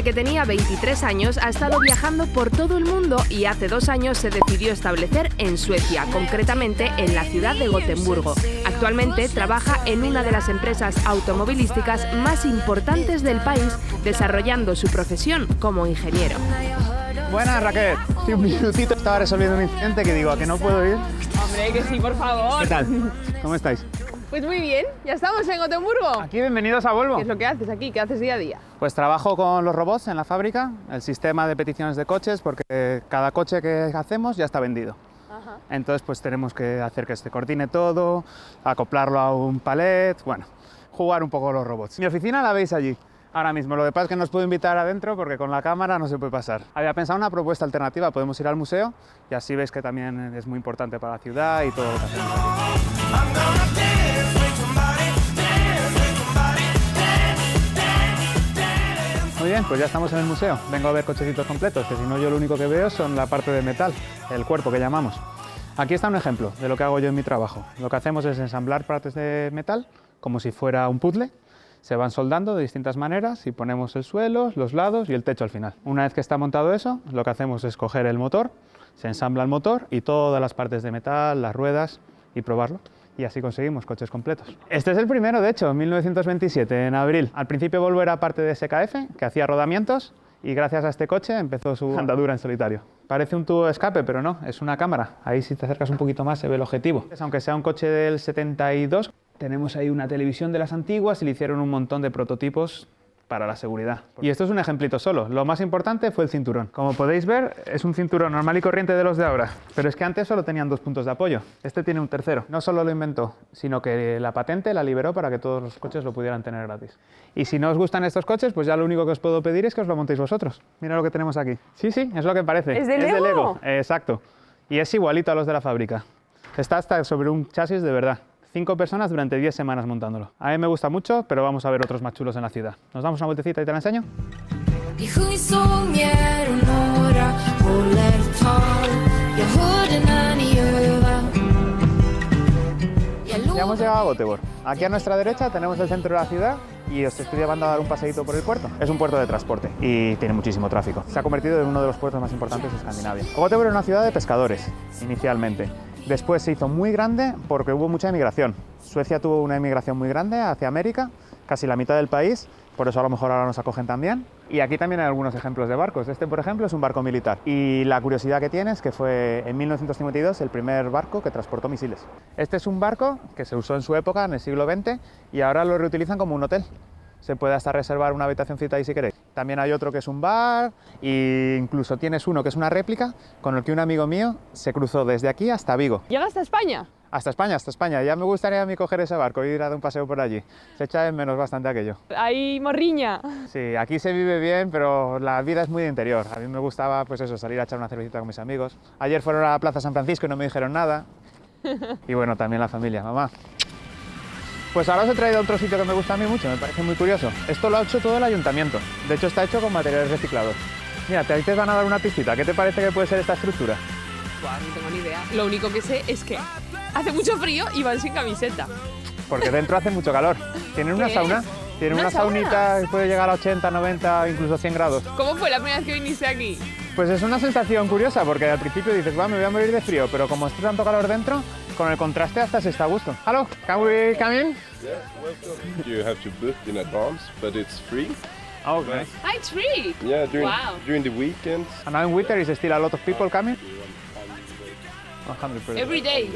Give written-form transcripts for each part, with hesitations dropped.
Desde que tenía 23 años ha estado viajando por todo el mundo y hace 2 años se decidió establecer en Suecia, concretamente en la ciudad de Gotemburgo. Actualmente trabaja en una de las empresas automovilísticas más importantes del país, desarrollando su profesión como ingeniero. Buenas, Raquel. Sí, un minutito, estaba resolviendo un incidente que digo, ¿a que no puedo ir? Hombre, que sí, por favor. ¿Qué tal? ¿Cómo estáis? Pues muy bien, ya estamos en Gotemburgo. Aquí, bienvenidos a Volvo. ¿Qué es lo que haces aquí? ¿Qué haces día a día? Pues trabajo con los robots en la fábrica, el sistema de peticiones de coches, porque cada coche que hacemos ya está vendido. Ajá. Entonces, pues tenemos que hacer que se coordine todo, acoplarlo a un palet, bueno, jugar un poco con los robots. Mi oficina la veis allí. Ahora mismo, lo que pasa es que no os puedo invitar adentro porque con la cámara no se puede pasar. Había pensado una propuesta alternativa, podemos ir al museo y así veis que también es muy importante para la ciudad y todo lo que hacemos. Muy bien, pues ya estamos en el museo. Vengo a ver cochecitos completos, que si no yo lo único que veo son la parte de metal, el cuerpo que llamamos. Aquí está un ejemplo de lo que hago yo en mi trabajo. Lo que hacemos es ensamblar partes de metal como si fuera un puzzle. Se van soldando de distintas maneras y ponemos el suelo, los lados y el techo al final. Una vez que está montado eso, lo que hacemos es coger el motor, se ensambla el motor y todas las partes de metal, las ruedas y probarlo. Y así conseguimos coches completos. Este es el primero, de hecho, en 1927, en abril. Al principio Volvo era parte de SKF, que hacía rodamientos, y gracias a este coche empezó su andadura en solitario. Parece un tubo de escape, pero no, es una cámara. Ahí si te acercas un poquito más se ve el objetivo. Aunque sea un coche del 72, tenemos ahí una televisión de las antiguas y le hicieron un montón de prototipos para la seguridad. Y esto es un ejemplito solo. Lo más importante fue el cinturón. Como podéis ver, es un cinturón normal y corriente de los de ahora. Pero es que antes solo tenían 2 puntos de apoyo. Este tiene un tercero. No solo lo inventó, sino que la patente la liberó para que todos los coches lo pudieran tener gratis. Y si no os gustan estos coches, pues ya lo único que os puedo pedir es que os lo montéis vosotros. Mira lo que tenemos aquí. Sí, sí, es lo que parece. ¿Es de Lego? de Lego. Exacto. Y es igualito a los de la fábrica. Está hasta sobre un chasis de verdad. 5 personas durante 10 semanas montándolo. A mí me gusta mucho, pero vamos a ver otros más chulos en la ciudad. ¿Nos damos una vueltecita y te la enseño? Ya hemos llegado a Göteborg. Aquí a nuestra derecha tenemos el centro de la ciudad y os estoy llevando a dar un paseíto por el puerto. Es un puerto de transporte y tiene muchísimo tráfico. Se ha convertido en uno de los puertos más importantes de Escandinavia. Göteborg era una ciudad de pescadores, inicialmente. Después se hizo muy grande porque hubo mucha emigración. Suecia tuvo una emigración muy grande hacia América, casi la mitad del país, por eso a lo mejor ahora nos acogen también. Y aquí también hay algunos ejemplos de barcos. Este, por ejemplo, es un barco militar. Y la curiosidad que tiene es que fue en 1952 el primer barco que transportó misiles. Este es un barco que se usó en su época, en el siglo XX, y ahora lo reutilizan como un hotel. Se puede hasta reservar una habitacioncita ahí si queréis. También hay otro que es un bar e incluso tienes uno que es una réplica con el que un amigo mío se cruzó desde aquí hasta Vigo. ¿Llegaste a España? Hasta España, hasta España. Ya me gustaría a mí coger ese barco y ir a dar un paseo por allí. Se echa de menos bastante aquello. Hay morriña. Sí, aquí se vive bien, pero la vida es muy de interior. A mí me gustaba, pues eso, salir a echar una cervecita con mis amigos. Ayer fueron a la Plaza San Francisco y no me dijeron nada. Y bueno, también la familia, mamá. Pues ahora os he traído otro sitio que me gusta a mí mucho, me parece muy curioso. Esto lo ha hecho todo el ayuntamiento. De hecho, está hecho con materiales reciclados. Mira, ahí te van a dar una pistita. ¿Qué te parece que puede ser esta estructura? Buah, no tengo ni idea. Lo único que sé es que hace mucho frío y van sin camiseta. Porque dentro hace mucho calor. Tienen una sauna. Tienen una saunita que puede llegar a 80, 90, incluso 100 grados. ¿Cómo fue la primera vez que viniste aquí? Pues es una sensación curiosa, porque al principio dices, va, me voy a morir de frío, pero como está tanto calor dentro, con el contraste hasta se está a gusto. Hello, can we come in? Yeah, welcome. You have to book in advance, but it's free. Oh, nice. Hi, tree. Yeah, Wow. during the weekends. And now in winter is still a lot of people coming? 100%. Every day.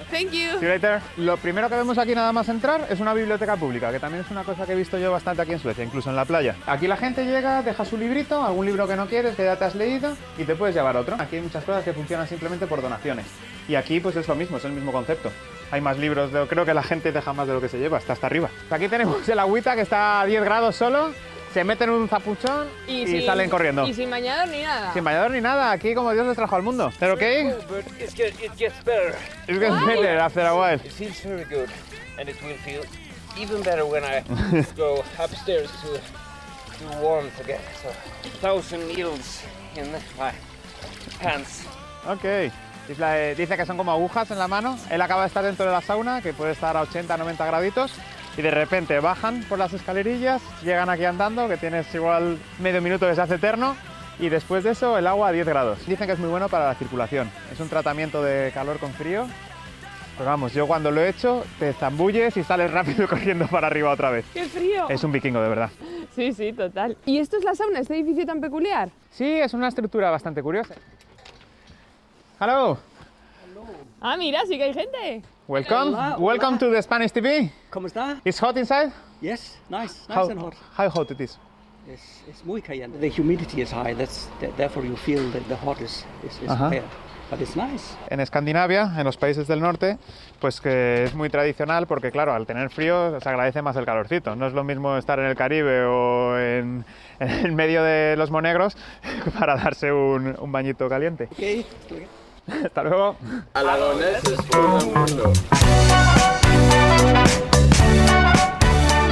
Thank you. See you later. Lo primero que vemos aquí nada más entrar es una biblioteca pública, que también es una cosa que he visto yo bastante aquí en Suecia, incluso en la playa. Aquí la gente llega, deja su librito, algún libro que no quieres, que ya te has leído, y te puedes llevar otro. Aquí hay muchas cosas que funcionan simplemente por donaciones. Y aquí pues es lo mismo, es el mismo concepto. Hay más libros, creo que la gente deja más de lo que se lleva, hasta arriba. Aquí tenemos el agüita que está a 10 grados solo, se meten en un zapuchón y salen corriendo. Y sin bañador ni nada. Sin bañador ni nada, aquí como Dios les trajo al mundo. ¿Pero qué? But it gets better. It gets better after a while. It feels very good, and it will feel even better when I go upstairs to warmth again. So 1,000 needles in my hands. Ok. Dice que son como agujas en la mano. Él acaba de estar dentro de la sauna, que puede estar a 80, 90 graditos. y de repente bajan por las escalerillas, llegan aquí andando, que tienes igual medio minuto que se hace eterno, y después de eso el agua a 10 grados. Dicen que es muy bueno para la circulación. Es un tratamiento de calor con frío. Pero vamos, yo cuando lo he hecho, te zambulles y sales rápido corriendo para arriba otra vez. ¡Qué frío! Es un vikingo, de verdad. Sí, sí, total. ¿Y esto es la sauna, este edificio tan peculiar? Sí, es una estructura bastante curiosa. Hello. Ah, mira, sí que hay gente. Welcome. Hola, Welcome hola. to the Spanish TV. ¿Cómo está? It's hot inside? Yes, nice How, and hot. how hot it is? It's muy caliente. The humidity is high. Therefore you feel that the hot is Ajá. higher. But it's nice. En Escandinavia, en los países del norte, pues que es muy tradicional porque, claro, al tener frío se agradece más el calorcito. No es lo mismo estar en el Caribe o en el medio de los monegros para darse un bañito caliente. Okay. Hasta luego. Aragoneses por el mundo.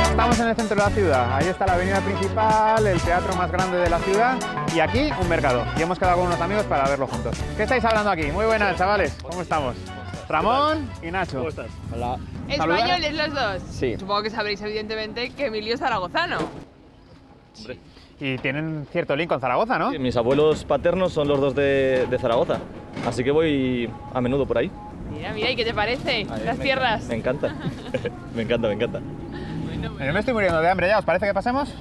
Estamos en el centro de la ciudad, ahí está la avenida principal, el teatro más grande de la ciudad y aquí un mercado. Y hemos quedado con unos amigos para verlo juntos. ¿Qué estáis hablando aquí? Muy buenas, chavales, ¿cómo estamos? Ramón y Nacho. ¿Cómo estás? Hola. Españoles los dos. Sí. Supongo que sabréis evidentemente que Emilio es zaragozano. Y tienen cierto link con Zaragoza, ¿no? Mis abuelos paternos son los dos de Zaragoza, así que voy a menudo por ahí. Mira, mira, ¿y qué te parece? Las Me tierras. encanta, me encanta, me encanta. Yo me estoy muriendo de hambre ya, ¿os parece que pasemos?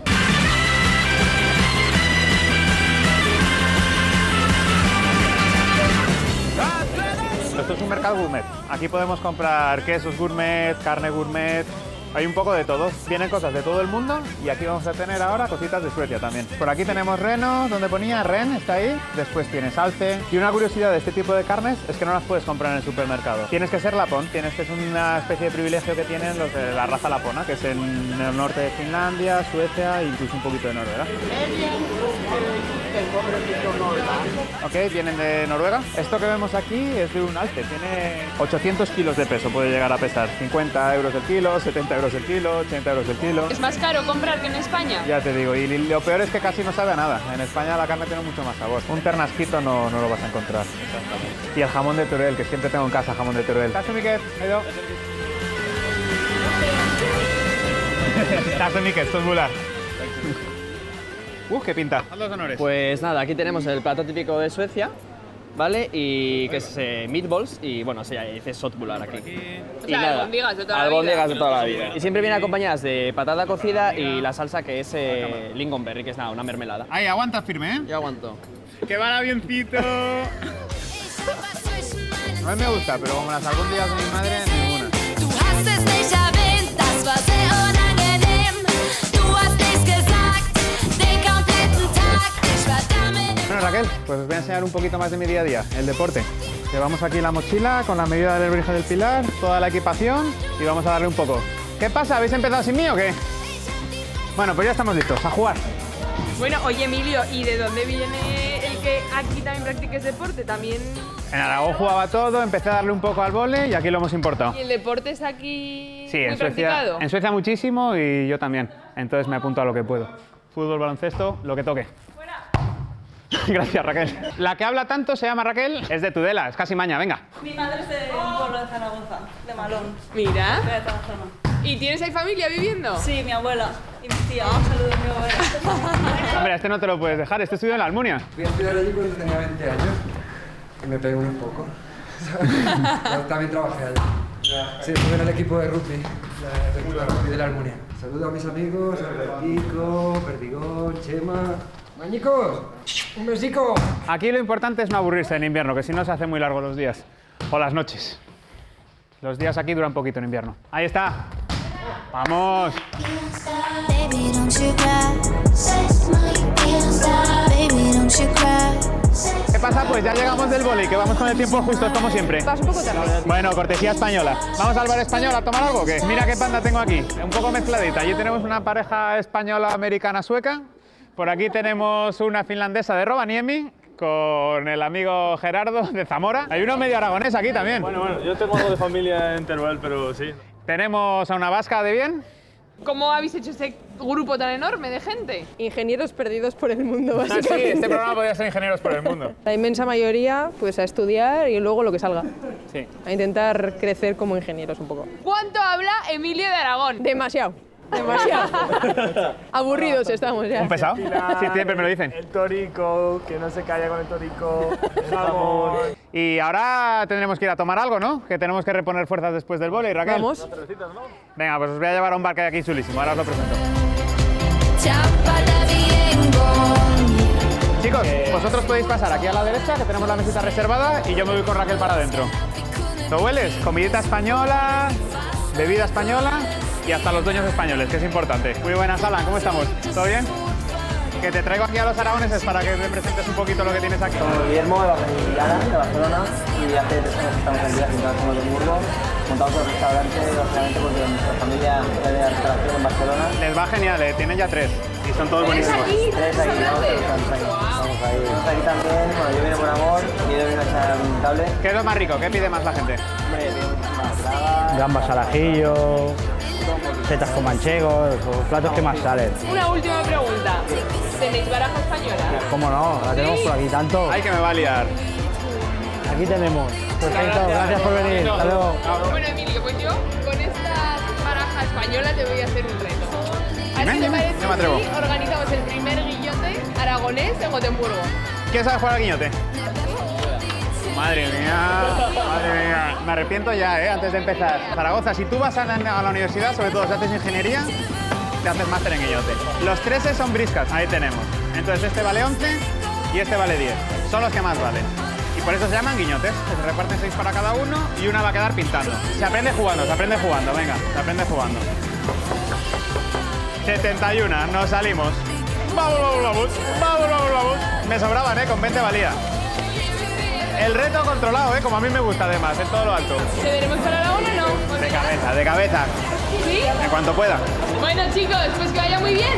Esto es un mercado gourmet. Aquí podemos comprar quesos gourmet, carne gourmet, hay un poco de todo. Vienen cosas de todo el mundo y aquí vamos a tener ahora cositas de Suecia también. Por aquí tenemos reno, donde ponía ren, está ahí. Después tienes alce. Y una curiosidad de este tipo de carnes es que no las puedes comprar en el supermercado. Tienes que ser lapón, que es una especie de privilegio que tienen los de la raza lapona, que es en el norte de Finlandia, Suecia e incluso un poquito de Noruega. Ok, vienen de Noruega. Esto que vemos aquí es de un alce, tiene 800 kilos de peso, puede llegar a pesar. 50 euros el kilo, 70 euros el kilo, 80 euros el kilo. ¿Es más caro comprar que en España? Ya te digo, y lo peor es que casi no sabe a nada. En España la carne tiene mucho más sabor. Un ternasquito no lo vas a encontrar. Y el jamón de Teruel, que siempre tengo en casa jamón de Teruel. Tazo Miquel, Edo. Tazo Miquel, esto es bular. ¿Qué pinta? Haz los honores. Pues nada, aquí tenemos el plato típico de Suecia, ¿vale? Y que es meatballs y bueno, se dice sotbular aquí. O sea, albóndigas de toda la vida. Albóndigas de toda la vida. Y siempre viene acompañadas de patata cocida y la salsa que es lingonberry, que es nada, una mermelada. Ahí, aguanta firme, ¿eh? Yo aguanto. ¡Que va el avioncito! A mí me gusta, pero como las albóndigas de mi madre, ninguna. Du hast es nicht erwähnt, das war sehr unangenehm. Du hast nichts gesagt, den kompletten Tag. Ich war damit. Bueno, Raquel, pues os voy a enseñar un poquito más de mi día a día, el deporte. Llevamos aquí la mochila con la medida del Virgen del Pilar, toda la equipación y vamos a darle un poco. ¿Qué pasa? ¿Habéis empezado sin mí o qué? Bueno, pues ya estamos listos, a jugar. Bueno, oye Emilio, ¿y de dónde viene el que aquí también practiques deporte? También... En Aragón jugaba todo, empecé a darle un poco al vóley y aquí lo hemos importado. ¿Y el deporte es aquí Sí, muy en Suecia, practicado? en Suecia muchísimo y yo también. Entonces me apunto a lo que puedo. Fútbol, baloncesto, lo que toque. Gracias, Raquel. La que habla tanto se llama Raquel, es de Tudela, es casi maña, venga. Mi madre es de un pueblo de Zaragoza, de Malón. Mira. De esta zona. ¿Y tienes ahí familia viviendo? Sí, mi abuela y mi tía. Un saludo a mi abuela. Hombre, este no te lo puedes dejar, este estudio en la Almunia. Fui a estudiar allí cuando tenía 20 años y me pegué un poco. También trabajé allí. Sí, estuve en el equipo de rugby, de la Almunia. Saludo a mis amigos, Albertico, Perdigón, Chema. ¡Mañicos! ¡Un besico! Aquí lo importante es no aburrirse en invierno, que si no se hace muy largo los días. O las noches. Los días aquí duran poquito en invierno. Ahí está. ¡Vamos! Baby, don't you cry. Baby, don't you cry. ¿Qué pasa? Pues ya llegamos del vóley, que vamos con el tiempo justo, como siempre. Vas un poco tarde. Bueno, cortesía española. ¿Vamos al bar español a tomar algo o qué? Mira qué panda tengo aquí, un poco mezcladita. Allí tenemos una pareja española-americana-sueca. Por aquí tenemos una finlandesa de Rovaniemi con el amigo Gerardo de Zamora. Hay uno medio aragonés aquí también. Bueno, yo tengo algo de familia en Teruel, pero sí. Tenemos a una vasca de bien. ¿Cómo habéis hecho este grupo tan enorme de gente? Ingenieros perdidos por el mundo, Ah, sí, básicamente. este programa podría ser Ingenieros por el Mundo. La inmensa mayoría, pues a estudiar y luego lo que salga. Sí. A intentar crecer como ingenieros un poco. ¿Cuánto habla Emilio de Aragón? Aragón. Demasiado. Demasiado. Aburridos estamos ya. ¿Un pesado? Sí, siempre me lo dicen. El torico, que no se calla con el torico. El jamón. Y ahora tendremos que ir a tomar algo, ¿no? Que tenemos que reponer fuerzas después del vóley, Raquel. Vamos. Venga, pues os voy a llevar a un bar que hay aquí chulísimo. Ahora os lo presento. Chicos, vosotros podéis pasar aquí a la derecha, que tenemos la mesita reservada, y yo me voy con Raquel para adentro. ¿Lo hueles? Comidita española, bebida española y hasta los dueños españoles, que es importante. Muy buenas, Alan, ¿cómo estamos? ¿Todo bien? Que te traigo aquí a los aragoneses para que me presentes un poquito lo que tienes aquí. Soy Guillermo, de Barcelona, y hace 3 años estamos aquí en Gotemburgo. Montamos el restaurante, lógicamente, porque nuestra familia es de la restauración en Barcelona. Les va genial, tienen ya 3 y son todos buenísimos. 3 aquí, ¿no? Vamos ahí. Estamos aquí también, bueno, yo vine por amor, y yo vine a echar un cable. ¿Qué es lo más rico? ¿Qué pide más la gente? Hombre, pide muchísimas bragas. Gambas al ajillo, setas con manchegos, los platos que más salen. Una última pregunta. ¿Tenéis baraja española? ¿Cómo no? La tenemos por aquí tanto. Ay, que me va a liar. Aquí tenemos. Perfecto, gracias por venir. Hasta luego. Bueno, Emilio, pues yo con esta baraja española te voy a hacer un reto. A ver si te parece Yo me atrevo. si organizamos el primer guillote aragonés en Gotemburgo. ¿Quién sabe jugar al guiñote? Madre mía, me arrepiento ya, antes de empezar. Zaragoza, si tú vas a la universidad, sobre todo si haces ingeniería, te haces máster en guiñote. Los 13 son briscas, ahí tenemos. Entonces este vale 11 y este vale 10. Son los que más valen. Y por eso se llaman guiñotes, que se reparten 6 para cada uno y una va a quedar pintando. Se aprende jugando, venga, se aprende jugando. 71, nos salimos. Vamos. Me sobraban, con 20 valía. El reto controlado, como a mí me gusta además, en todo lo alto. ¿Te veremos para Aragón o no? De cabeza. ¿Sí? En cuanto pueda. Bueno, chicos, pues que vaya muy bien.